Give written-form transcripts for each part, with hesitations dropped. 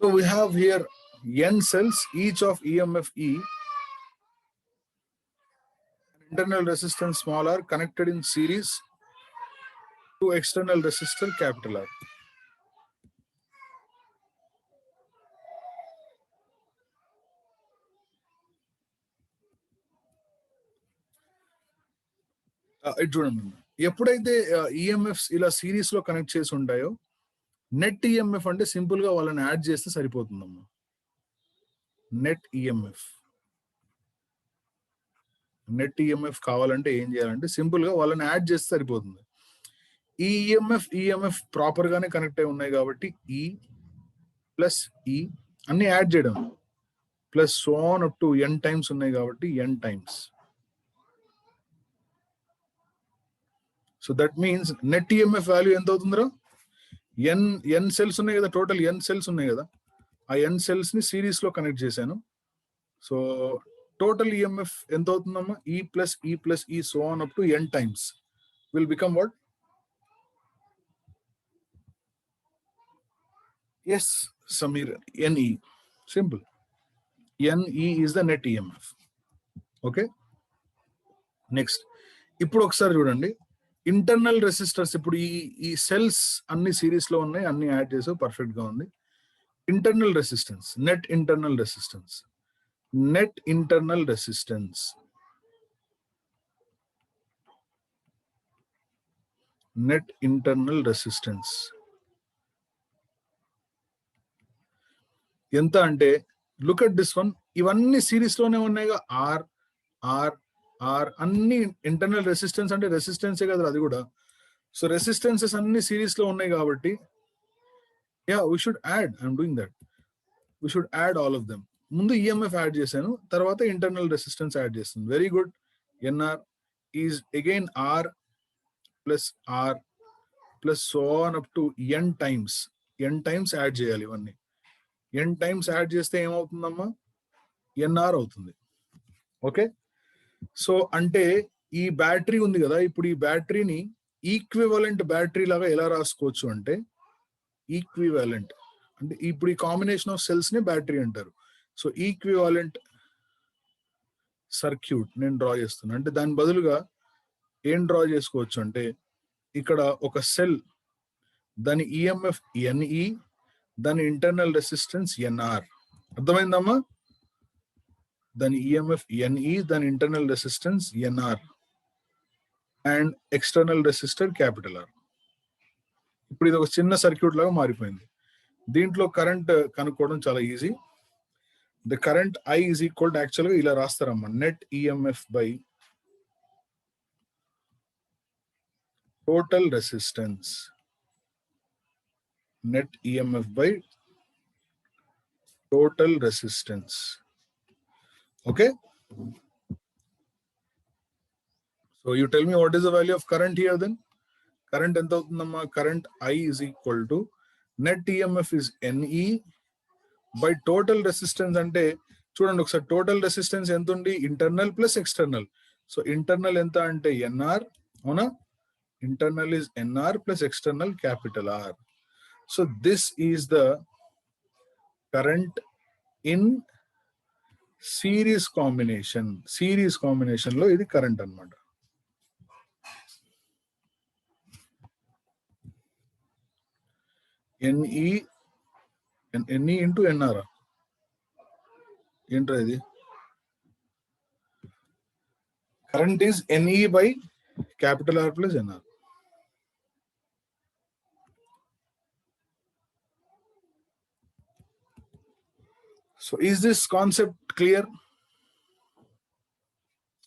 So we have here n cells, each of EMF E, internal resistance small r connected in series to external resistor capital R. ఇది చూడండి, ఎప్పుడైతే EMFs ఇలా series లో connect చేసి ఉంటాయో net EMF అంటే simple గా వాళ్ళని యాడ్ చేస్తే సరిపోతుందమ్మా. నెట్ ఈఎంఎఫ్ కావాలంటే ఏం చేయాలంటే సింపుల్ గా వాళ్ళని యాడ్ చేస్తే సరిపోతుంది. ఈ ఈఎంఎఫ్ ప్రాపర్ గానే కనెక్ట్ అయి ఉన్నాయి కాబట్టి ఈ ప్లస్ ఈ అన్ని యాడ్ చేయడం plus so on up to N times ఉన్నాయి కాబట్టి n times. So that means net EMF value ఎంత అవుతుందిరా? ఎన్ సెల్స్ ఉన్నాయి కదా, టోటల్ ఎన్ సెల్స్ ఉన్నాయి కదా, ఆ ఎన్ సెల్స్ ని సిరీస్ లో కనెక్ట్ చేశాను. సో టోటల్ ఈఎంఎఫ్ ఎంత అవుతుందమ్మా? E plus E so on up to N times will become what? Yes Sameer, N E. Simple. N E is the net EMF. Okay, next ఇప్పుడు ఒకసారి చూడండి, ఇంటర్నల్ రెసిస్టర్స్. ఇప్పుడు ఈ సెల్స్ అన్ని సిరీస్ లో ఉన్నాయి, అన్ని యాడ్ చేసావు, పర్ఫెక్ట్ గా ఉంది. Internal resistance, net internal resistance ఎంత అంటే, లుక్ అట్ దిస్ వన్, ఇవన్నీ సిరీస్ లోనే ఉన్నాయిగా, ఆర్ ఆర్ ఆర్ అన్ని ఇంటర్నల్ రెసిస్టెన్స్ అంటే రెసిస్టెన్సే కదా అది కూడా. సో రెసిస్టెన్సెస్ అన్ని సిరీస్ లో ఉన్నాయి కాబట్టి we should add. I'm doing that. We should add all of them. ముందు ఈఎంఎఫ్ యాడ్ చేశాను, తర్వాత ఇంటర్నల్ రెసిస్టెన్స్ యాడ్ చేస్తాను. Very good. N R is again R plus so on up to N times add చేయాలి. ఇవన్నీ N times add చేస్తే ఏమవుతుందమ్మా? N R అవుతుంది. Okay, so అంటే ఈ బ్యాటరీ ఉంది కదా, ఇప్పుడు ఈ బ్యాటరీని ఈక్వివలెంట్ బ్యాటరీ లాగా ఎలా రాసుకోవచ్చు అంటే, ఈక్వివాలెంట్ అంటే ఇప్పుడు ఈ కాంబినేషన్ ఆఫ్ సెల్స్ ని బ్యాటరీ అంటారు. సో ఈక్వివాలెంట్ సర్క్యూట్ నేను డ్రా చేస్తున్నా. అంటే దాని బదులుగా ఏం డ్రా చేసుకోవచ్చు అంటే, ఇక్కడ ఒక సెల్, దాని ఈఎంఎఫ్ ఎన్ఈ, దాని ఇంటర్నల్ రెసిస్టెన్స్ ఎన్ఆర్. అర్థమైందమ్మా? దాని ఈఎంఎఫ్ ఎన్ఈ, దాని internal resistance N R and external resistor capital R. ఇప్పుడు ఇది ఒక చిన్న సర్క్యూట్ లాగా మారిపోయింది. దీంట్లో కరెంట్ కనుక్కోవడం చాలా easy. The current I is equal to, యాక్చువల్గా ఇలా రాస్తారమ్మా, net EMF by total resistance. Net EMF by total resistance. Okay, so you tell me what is the value of current here then. Current ఎంత అవుతుందమ్మా? Current I is equal to net EMF is NE by total resistance. అంటే చూడండి ఒకసారి, total resistance ఎంత ఉంది? Internal plus external. So internal ఎంత అంటే NR, అవునా? Internal is NR plus external capital R. So this is the current in series combination లో ఇది కరెంట్ అన్నమాట. N E into N R. ఏంట్రా ఇది? Current is N E by capital R plus N R. So is this concept clear?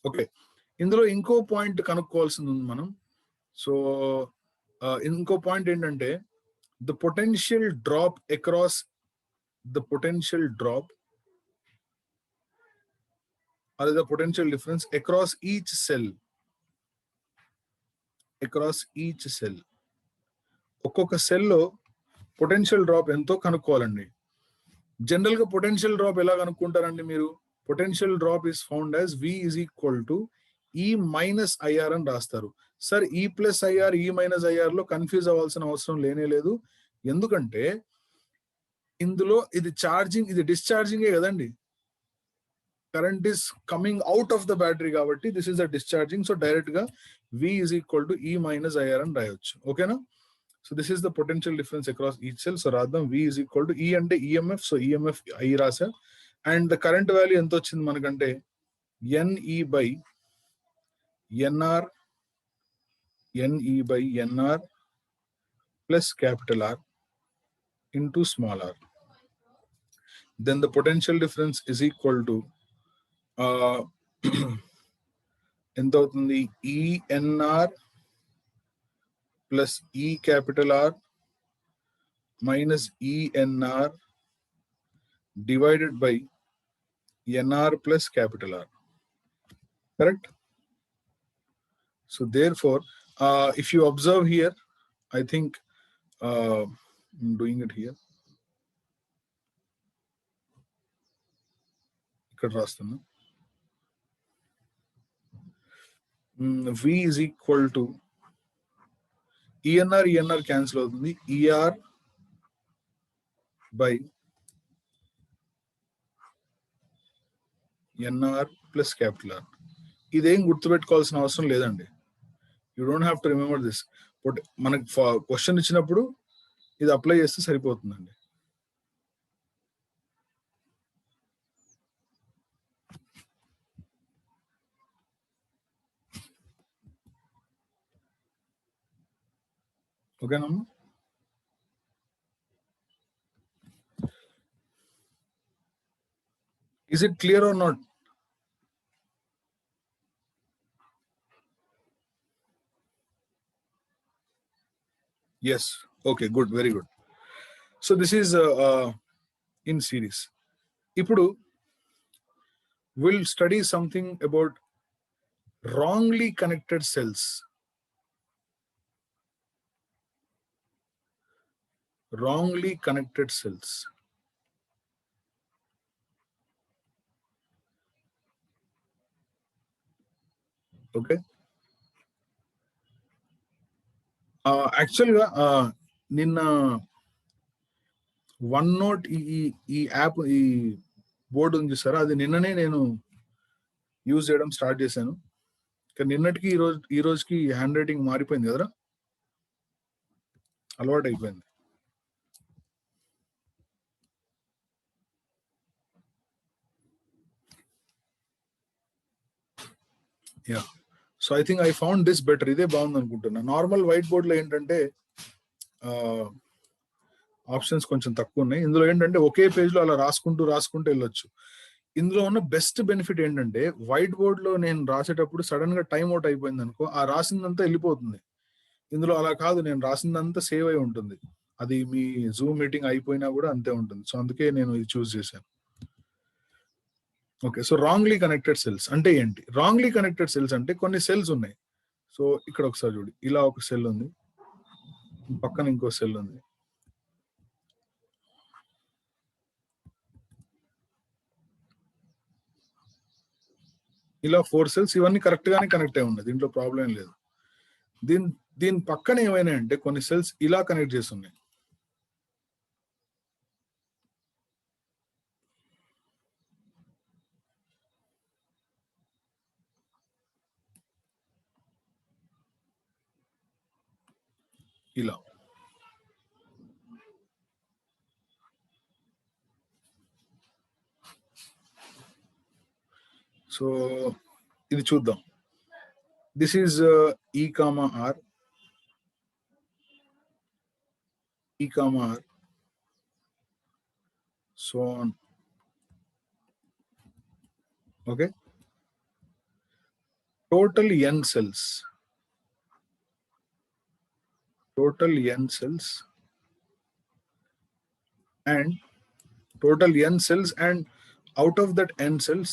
Okay, ఇందులో ఇంకో point కనుక్కోవాల్సింది ఉంది మనం. So ఇంకో పాయింట్ ఏంటంటే, the potential drop or the potential difference across each cell. ఒక్కొక్క సెల్ లో పొటెన్షియల్ డ్రాప్ ఎంతో కనుక్కోవాలండి. జనరల్ గా పొటెన్షియల్ డ్రాప్ ఎలా కనుక్కుంటారండి మీరు? Potential drop is found as V is equal to E minus IR అని రాస్తారు. సార్ ఈ ప్లస్ ఐఆర్, ఈ మైనస్ ఐఆర్ లో కన్ఫ్యూజ్ అవ్వాల్సిన అవసరం లేనే లేదు. ఎందుకంటే ఇందులో ఇది ఛార్జింగ్, ఇది డిశ్చార్జింగే కదండి. Current is coming out of the battery కాబట్టి this is the discharging. So direct గా V is equal to E minus IR అని రాయొచ్చు. ఓకేనా? So this is the potential difference across each cell. So రాద్దాం V is equal to E అంటే EMF. So EMF I రాసా. And the current value ఎంత వచ్చింది మనకంటే NE by NR plus capital R into small r. Then the potential difference is equal to ఎంత అవుతుంది? ENR plus E capital R minus ENR divided by NR plus capital R. Correct? So therefore, if you observe here, I think I'm doing it here. ఇక్కడ రాస్తున్నా. V is equal to ENR cancel అవుతుంది. ER by NR plus capital R. ఇదేం గుర్తుపెట్టుకోవాల్సిన అవసరం లేదండి. You don't have to remember this. But మనకి question ఇచ్చినప్పుడు ఇది అప్లై చేస్తే సరిపోతుందండి. ఓకేనమ్మా? Is it clear or not? Yes. Okay, good. Very good. So this is in series. Ipudu we'll study something about wrongly connected cells. Wrongly connected cells. Okay. యాక్చువల్గా నిన్న OneNote ఈ app, ఈ board ఉంది sir, అది నిన్ననే నేను use చేయడం start చేశాను. నిన్నటికి ఈ రోజుకి హ్యాండ్ రైటింగ్ మారిపోయింది కదరా, అలవాటు అయిపోయింది. Yeah, so I think I found this better. ఇదే బాగుంది అనుకుంటున్నా. నార్మల్ వైట్ బోర్డ్ లో ఏంటంటే ఆప్షన్స్ కొంచెం తక్కువ ఉన్నాయి. ఇందులో ఏంటంటే ఒకే పేజ్ లో అలా రాసుకుంటూ వెళ్ళొచ్చు. ఇందులో ఉన్న బెస్ట్ బెనిఫిట్ ఏంటంటే వైట్ బోర్డ్ లో నేను రాసేటప్పుడు సడన్ గా టైం అవుట్ అయిపోయింది అనుకో, ఆ రాసిందంతా వెళ్ళిపోతుంది. ఇందులో అలా కాదు, నేను రాసిందంతా సేవ్ అయి ఉంటుంది. అది మీ జూమ్ మీటింగ్ అయిపోయినా కూడా అంతే ఉంటుంది. సో అందుకే నేను ఇది చూస్ చేశాను. Okay, so wrongly connected cells అంటే ఏంటి? రాంగ్లీ కనెక్టెడ్ సెల్స్ అంటే కొన్ని సెల్స్ ఉన్నాయి. సో ఇక్కడ ఒకసారి చూడు, ఇలా ఒక సెల్ ఉంది, పక్కన ఇంకో సెల్ ఉంది. ఇలా 4 సెల్స్, ఇవన్నీ కరెక్ట్ గానే కనెక్ట్ అయి ఉన్నాయి, దీంట్లో ప్రాబ్లం లేదు. దీని పక్కన ఏమైనా అంటే కొన్ని సెల్స్ ఇలా కనెక్ట్ చేసి ఉన్నాయి. ఇలా సో ఇది చూద్దాం. This is E, R, E, R, so on. Okay, total n cells, and out of that n cells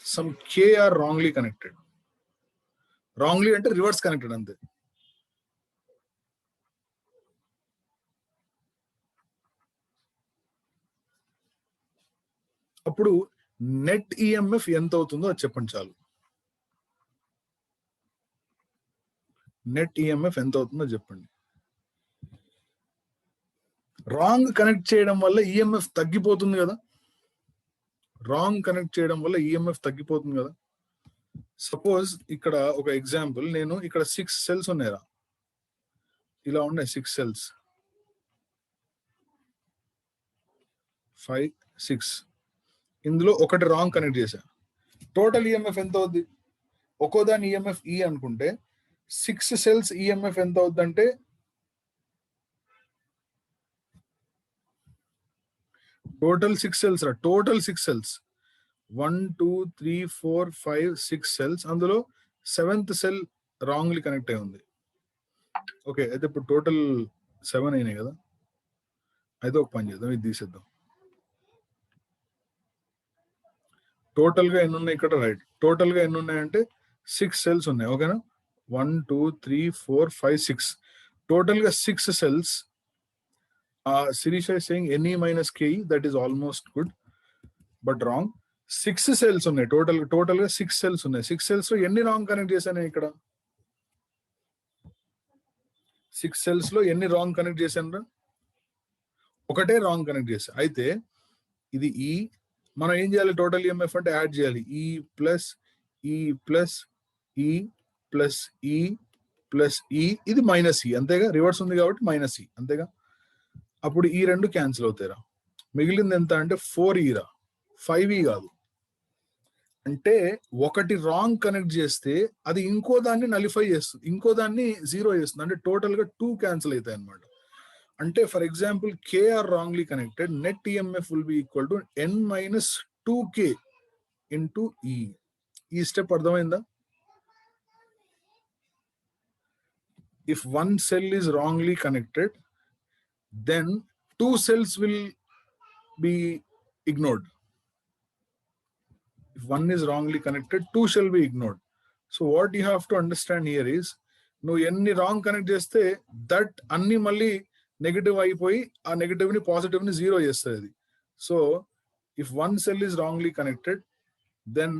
some k are wrongly connected. Wrongly అంటే రివర్స్ కనెక్టెడ్ అంతే. అప్పుడు నెట్ ఈఎంఎఫ్ ఎంత అవుతుందో అది చెప్పండి చాలు. నెట్ ఈఎంఎఫ్ ఎంత అవుతుందో చెప్పండి. రాంగ్ కనెక్ట్ చేయడం వల్ల ఈఎంఎఫ్ తగ్గిపోతుంది కదా, రాంగ్ కనెక్ట్ చేయడం వల్ల ఈఎంఎఫ్ తగ్గిపోతుంది కదా. సపోజ్ ఇక్కడ ఒక ఎగ్జాంపుల్, నేను ఇక్కడ 6 సెల్స్ ఉన్నాయిరా, ఇలా ఉన్నాయి 6 సెల్స్, 5 6, ఇందులో ఒకటి రాంగ్ కనెక్ట్ చేశా. టోటల్ ఈఎంఎఫ్ ఎంత అవుద్ది? ఒక్కో దాని ఈఎంఎఫ్ ఈ అనుకుంటే 6 సెల్స్ ఈఎంఎఫ్ ఎంత అవుద్ది అంటే టోటల్ 6 సెల్స్ రా, టోటల్ 6 సెల్స్, 1 2 3 4 5 6 సెల్స్, అందులో 7th సెల్ రాంగ్లీ కనెక్ట్ అయి ఉంది. ఓకే, అయితే ఇప్పుడు టోటల్ 7 అయినాయి కదా. అయితే ఒక పని చేద్దాం, ఇది తీసేద్దాం. టోటల్ గా ఎన్ని ఉన్నాయి ఇక్కడ? రైట్, టోటల్ గా ఎన్ని ఉన్నాయంటే 6 సెల్స్ ఉన్నాయి. ఓకేనా, 1 2 3 4 5 6, టోటల్ గా 6 cells. Sirisha is saying NE minus KE, that is almost good, but wrong. 6 cells ఉన్నాయి టోటల్ గా 6 సెల్స్ ఉన్నాయి. 6 సెల్స్ లో ఎన్ని రాంగ్ కనెక్ట్ చేశాను ఇక్కడ? 6 సెల్స్ లో ఎన్ని రాంగ్ కనెక్ట్ చేశాను? ఒకటే రాంగ్ కనెక్ట్ చేశా. అయితే ఇది ఈ, మనం ఏం చేయాలి? టోటల్ ఈఎంఎఫ్ అంటే యాడ్ చేయాలి, ఈ ప్లస్ ఈ ప్లస్ ఈ ప్లస్ ఈ ప్లస్ ఈ, ఇది మైనస్ ఈ, అంతేగా, రివర్స్ ఉంది కాబట్టి మైనస్ ఈ, అంతేగా. అప్పుడు ఈ రెండు క్యాన్సిల్ అవుతాయిరా, మిగిలింది ఎంత అంటే 4E రా, 5E కాదు. అంటే ఒకటి రాంగ్ కనెక్ట్ చేస్తే అది ఇంకో దాన్ని నలిఫై చేస్తుంది, ఇంకో దాన్ని జీరో చేస్తుంది, అంటే టోటల్ గా 2 క్యాన్సిల్ అవుతాయి అనమాట. అంటే for example K are wrongly connected, net EMF will be equal to N minus 2K into E. ఈ స్టెప్ అర్థమైందా? If one cell is wrongly connected, then 2 cells will be ignored. If one is wrongly connected, 2 shall be ignored. So what you have to understand here is, నువ్వు ఎన్ని wrong connect చేస్తే that అన్ని మళ్ళీ negative అయిపోయి ఆ negative ని positive ని zero చేస్తుంది. So if one cell is wrongly connected, then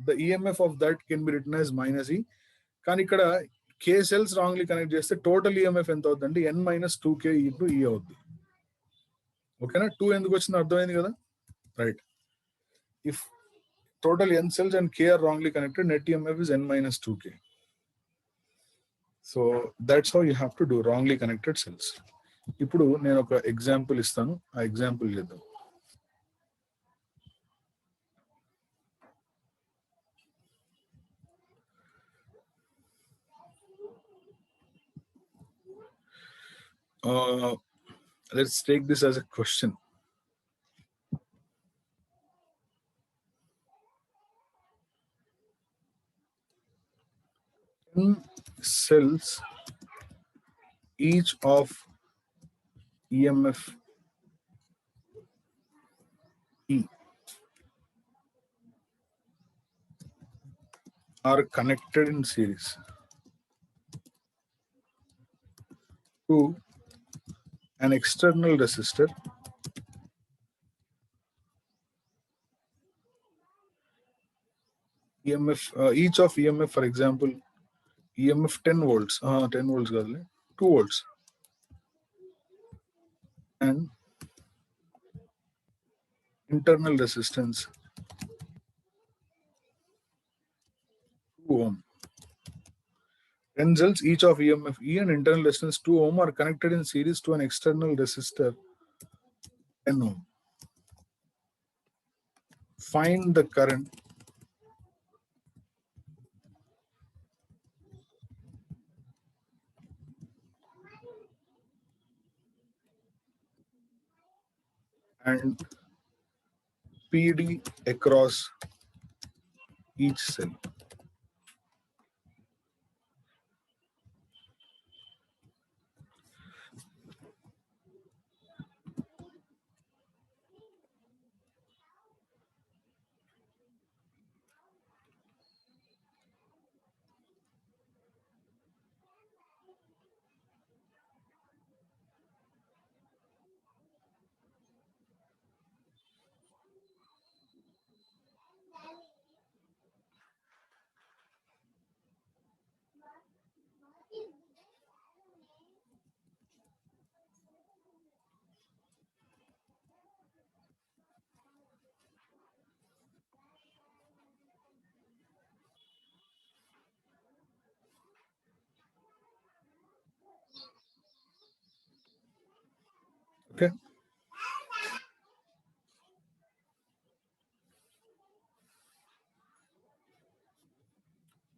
the EMF of that can be written as minus E. కానీ ఇక్కడ K cells wrongly connect చేస్తే టోటల్ EMF ఎంత అవుతుందంటే N minus 2K into E అవుతుంది. ఓకేనా, 2 ఎందుకు వచ్చిందో అర్థమైంది కదా. Right, if total N cells and K are wrongly connected, net EMF is N minus 2K. So that's how you have to do wrongly connected cells. ఇప్పుడు నేను ఒక example ఇస్తాను, ఆ ఎగ్జాంపుల్ చేద్దాం. Let's take this as a question. Cells each of EMF E are connected in series to an external resistor EMF, each of EMF, for example, EMF 10 volts, 10 volts కాదు, 2 volts, and internal resistance 2 ohm. 10 cells each of EMF E and internal resistance 2 ohm are connected in series to an external resistor 10 ohm. Find the current and PD across each cell. Okay.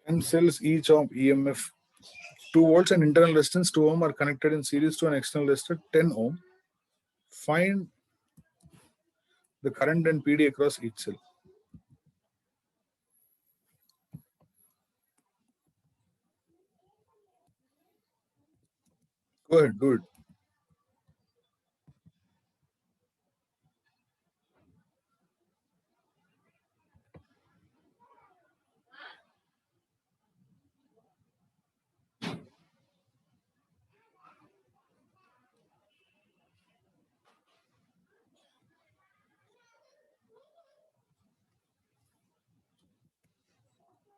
And cells each of EMF 2 volts and internal resistance 2 ohm are connected in series to an external resistor 10 ohm. Find the current and PD across each cell. Go ahead, do it.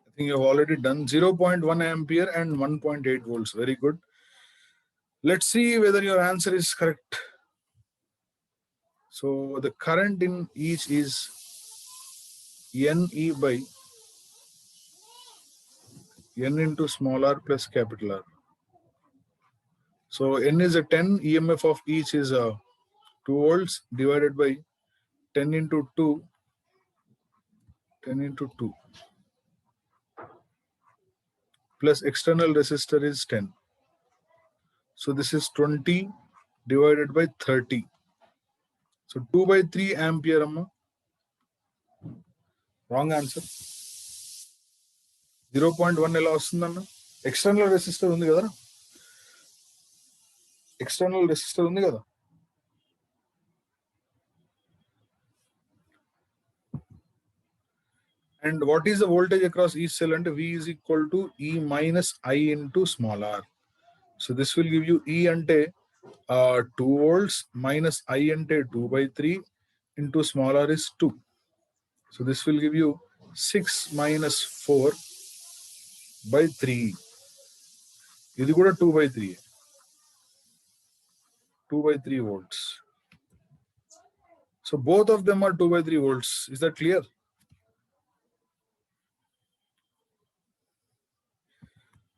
I think you have already done 0.1 ampere and 1.8 volts. Very good. Let's see whether your answer is correct. So the current in each is NE by N into small r plus capital R. So N is a 10, EMF of each is 2 volts divided by 10 into 2, 10 into 2, plus external resistor is 10. So this is 20 divided by 30. So 2 by 3 ampere. Amma. Wrong answer. 0.1 ఎలా వస్తుందన్న external resistor ఉంది కదా external resistor ఉంది కదా and what is the voltage across each cell and V is equal to E minus I into small r. So this will give you E ante 2 volts minus I ante 2 by 3 into small r is 2. So this will give you 6 minus 4 by 3. ఇది కూడా 2 by 3. 2 by 3 volts. So both of them are 2 by 3 volts. Is that clear?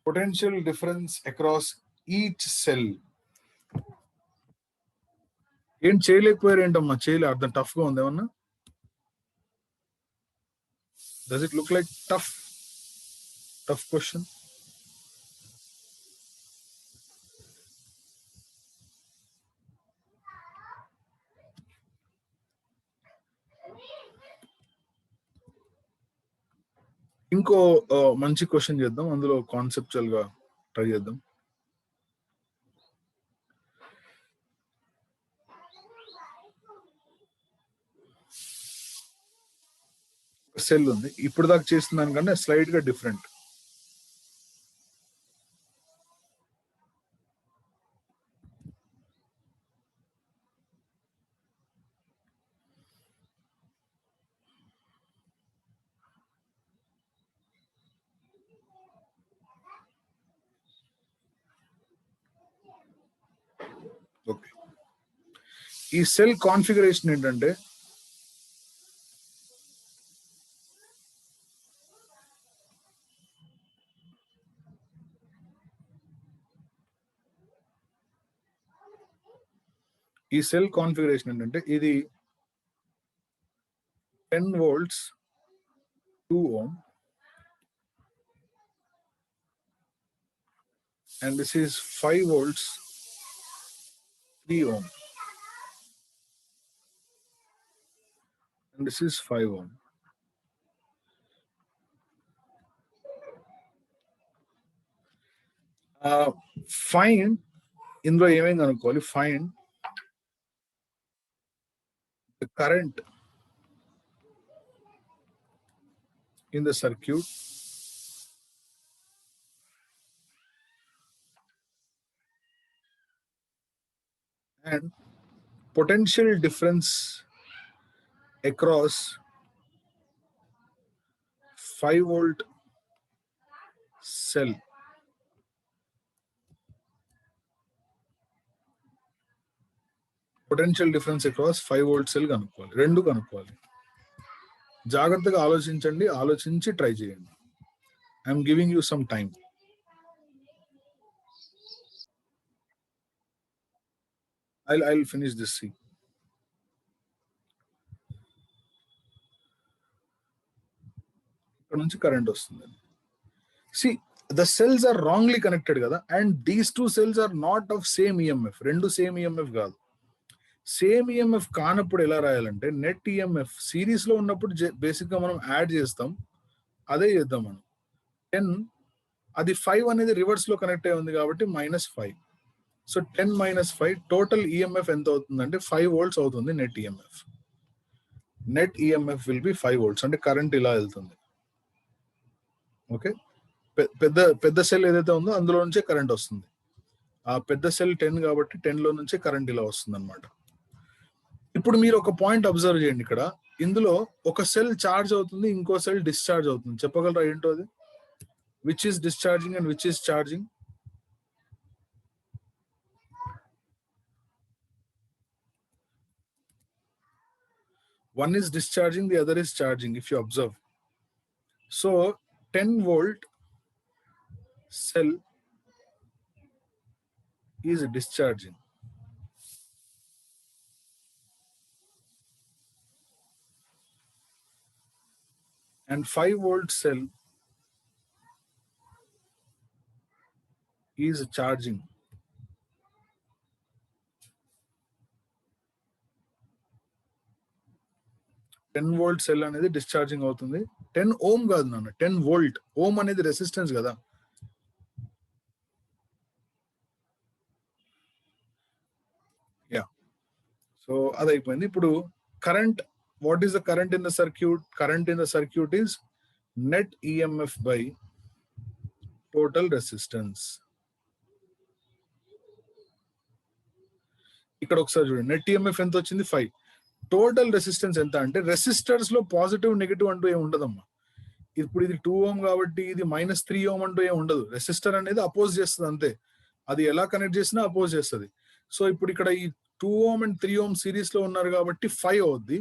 Potential difference across each cell. ఏం చేయలేకపోయారు ఏంటమ్మా చేయలే అర్థం tough గా ఉంది ఏమన్నా does it look like tough question ఇంకో మంచి క్వశ్చన్ చేద్దాం అందులో కాన్సెప్చువల్ గా ట్రై చేద్దాం సెల్ ఉంది ఇప్పుడు దాకా చేసిన దానికంటే స్లైడ్ గా డిఫరెంట్ ఓకే ఈ సెల్ కాన్ఫిగరేషన్ ఏంటంటే ఈ సెల్ కాన్ఫిగరేషన్ ఏంటంటే ఇది 10 volts 2 ohm and this is 5 volts 3 ohm and this is 5 ohm. Find ఇందులో ఏమైంది అనుకోవాలి find the current in the circuit and potential difference across 5 volt cell. Potential difference across 5 volt cell కనుక్కోవాలి రెండు కనుక్కోవాలి జాగ్రత్తగా ఆలోచించండి ఆలోచించి ట్రై చేయండి I'm giving you some time I'll finish this. See, ఇక్కడ నుంచి కరెంట్ వస్తుంది. See, the cells are wrongly connected కదా, and these two cells are not of same EMF. రెండు సేమ్ EMF కాదు. సేమ్ ఈఎంఎఫ్ కానప్పుడు ఎలా రాయాలంటే నెట్ ఈఎంఎఫ్ సిరీస్ లో ఉన్నప్పుడు బేసిక్ గా మనం యాడ్ చేస్తాం, అదే చేద్దాం మనం. 10 అది 5 అనేది రివర్స్ లో కనెక్ట్ అయి ఉంది కాబట్టి -5. సో 10 - 5 టోటల్ ఈఎంఎఫ్ ఎంత అవుతుందంటే 5 volts అవుతుంది net EMF. Net EMF will B 5 volts, అంటే కరెంట్ ఇలా వెళ్తుంది. ఓకే, పెద్ద పెద్ద సెల్ ఏదైతే ఉందో అందులో నుంచే కరెంట్ వస్తుంది. ఆ పెద్ద సెల్ 10 కాబట్టి 10 లో నుంచే కరెంట్ ఇలా వస్తుంది అనమాట. ఇప్పుడు మీరు ఒక పాయింట్ అబ్జర్వ్ చేయండి. ఇక్కడ ఇందులో ఒక సెల్ చార్జ్ అవుతుంది, ఇంకో సెల్ డిశ్చార్జ్ అవుతుంది. చెప్పగలరా ఏంటో అది? Which is discharging and which is charging? One is discharging, the other is charging, if you observe. So 10 volt cell is discharging. And 5 volt cell is charging. Ten volt cell అనేది discharging అవుతుంది. 10 ohm కాదు నాన్న, 10 volt. Ohm అనేది resistance కదా. Yeah, so అది అయిపోయింది. ఇప్పుడు current, what is the current in the circuit? Current in the circuit is net EMF by total resistance. ఇక్కడ ఒకసారి చూడండి, నెట్ ఈఎంఎఫ్ ఎంత వచ్చింది? 5. టోటల్ రెసిస్టెన్స్ ఎంత అంటే, రెసిస్టర్స్ లో పాజిటివ్ నెగిటివ్ అంటూ ఏమి ఉండదమ్మా. ఇప్పుడు ఇది 2 ohm కాబట్టి ఇది -3 ohm అంటూ ఏమి ఉండదు. రెసిస్టర్ అనేది అపోజ్ చేస్తుంది అంతే, అది ఎలా కనెక్ట్ చేసినా అపోజ్ చేస్తుంది. సో ఇప్పుడు ఇక్కడ ఈ 2 ohm and 3 ohm సిరీస్ లో ఉన్నారు కాబట్టి 5 అవుద్ది.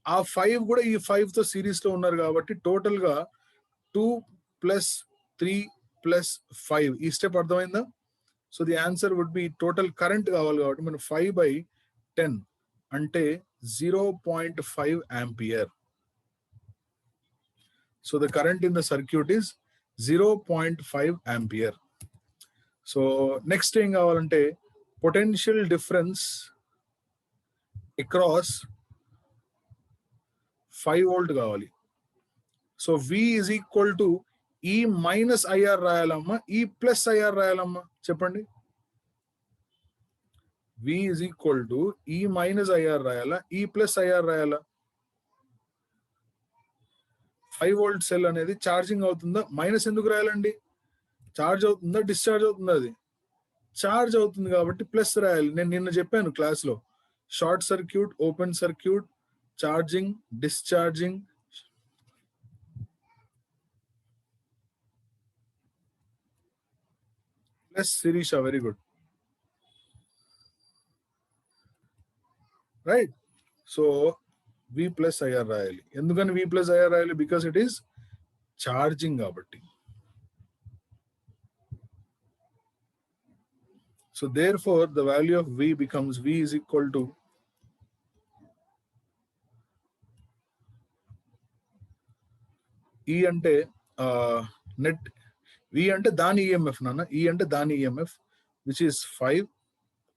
ఆ 5 కూడా ఈ 5 తో సిరీస్ లో ఉన్నారు కాబట్టి టోటల్ గా 2 + 3 + 5. ఈ స్టెప్ అర్థమైందా? So the answer would be, total current కావాలి కాబట్టి మనం 5/10 అంటే 0.5 ampere. So the current in the circuit is 0.5 ampere. So next thing కావాలంటే potential difference across 5 volt కావాలి. So V is equal to E minus IR రాయాలమ్మా, E plus IR రాయాలమ్మా? చెప్పండి. V is equal to E minus IR రాయాలా, E plus IR రాయాలా? 5 volt cell అనేది charging అవుతుందా? Minus ఎందుకు రాయాలండి? Charge అవుతుందా, discharge అవుతుందా? అది charge అవుతుంది కాబట్టి ప్లస్ రాయాలి. నేను నిన్న చెప్పాను క్లాస్ లో, short circuit, open circuit, charging, discharging. Plus Sirisha, very good, right. So V plus IR రాయాలి. ఎందుకని V plus IR రాయాలి? బికాస్ ఇట్ ఈస్ ఛార్జింగ్ కాబట్టి. So therefore the value of V becomes V is equal to E అంటే net, V అంటే దాని EMF నాన్న, E అంటే దాని EMF which is 5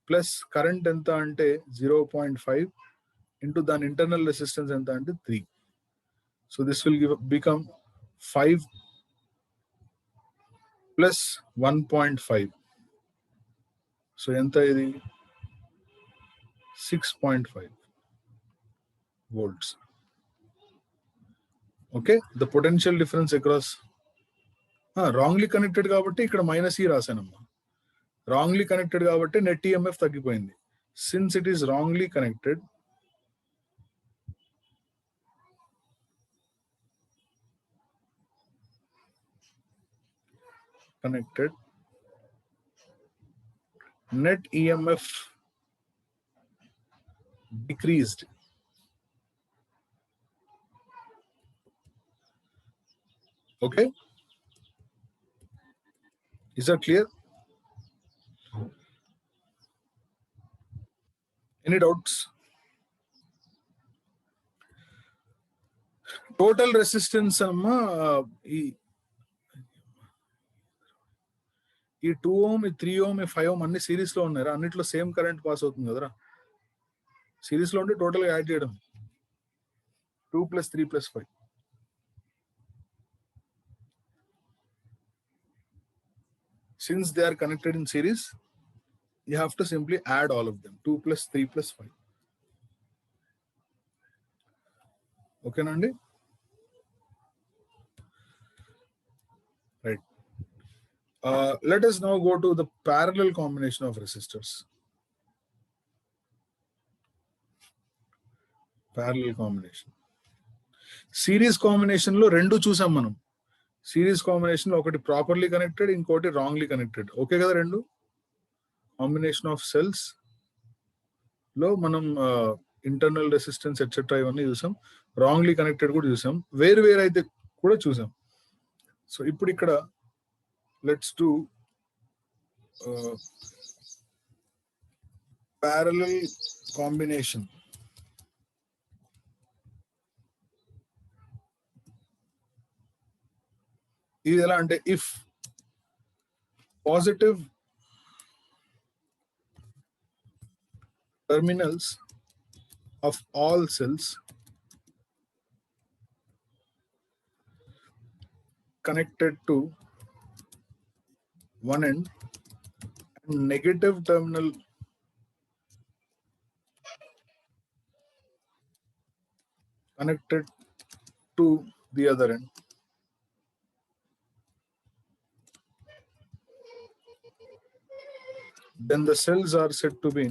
plus current ఎంత అంటే 0.5 ఇంటూ దాని ఇంటర్నల్ రెసిస్టెన్స్ ఎంత అంటే 3. So this will become 5 plus 1.5. So ఎంత ఇది? 6.5 volts. Okay, the potential difference across, wrongly connected కాబట్టి ఇక్కడ -E రాశానమ్మా. రాంగ్లీ కనెక్టెడ్ కాబట్టి నెట్ ఈఎంఎఫ్ తగ్గిపోయింది. Since it is wrongly connected, net EMF decreased. Okay, is that clear? Any doubts? Total resistance అమ్మా ఈ 2 ohm, 3 ohm, 5 ohm అన్ని series లో ఉన్నారా? అన్నిట్లో సేమ్ కరెంట్ పాస్ అవుతుంది కదరా? సిరీస్ లో ఉంటే టోటల్ యాడ్ చేయడం 2 + 3 + 5. Since they are connected in series, you have to simply add all of them, 2 + 3 + 5. Okay, Nandi? Right. Let us now go to the parallel combination of resistors. Parallel combination. Series combination లో రెండు చూసాం మనం. Series combination లో ఒకటి properly connected, ఇంకోటి wrongly connected. Okay కదా? రెండు combination of cells లో మనం ఇంటర్నల్ రెసిస్టెన్స్ ఎట్సెట్రా ఇవన్నీ చూసాం. రాంగ్లీ కనెక్టెడ్ కూడా చూసాం. వేరు వేరు అయితే కూడా చూసాం. సో ఇప్పుడు ఇక్కడ లెట్స్ డు parallel combination. ఇది ఎలా అంటే, if positive terminals of all cells connected to one end and negative terminal connected to the other end, then the cells are said to be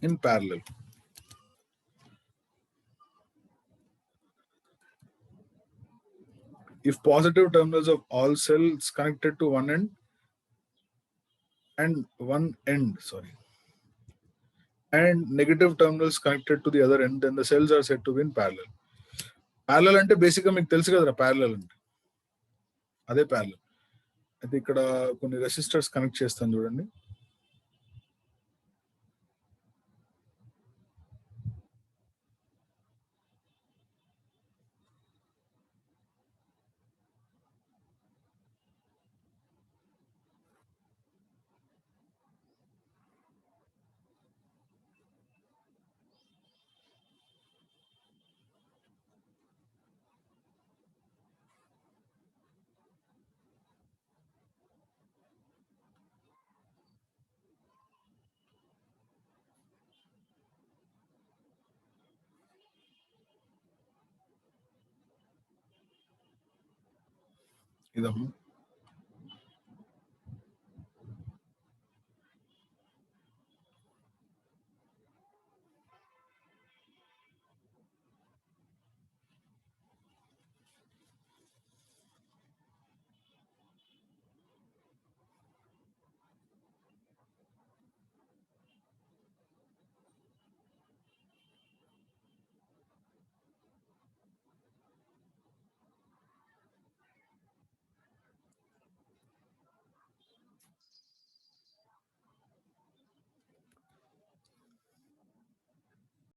in parallel. If positive terminals of all cells connected to one end and negative terminals connected to the other end, then the cells are said to be in parallel. Parallel అంటే బేసిక్గా మీకు తెలుసు కదరా, parallel అంటే అదే parallel. అయితే ఇక్కడ కొన్ని రెసిస్టర్స్ కనెక్ట్ చేస్తాను చూడండి. ఇదమ్మా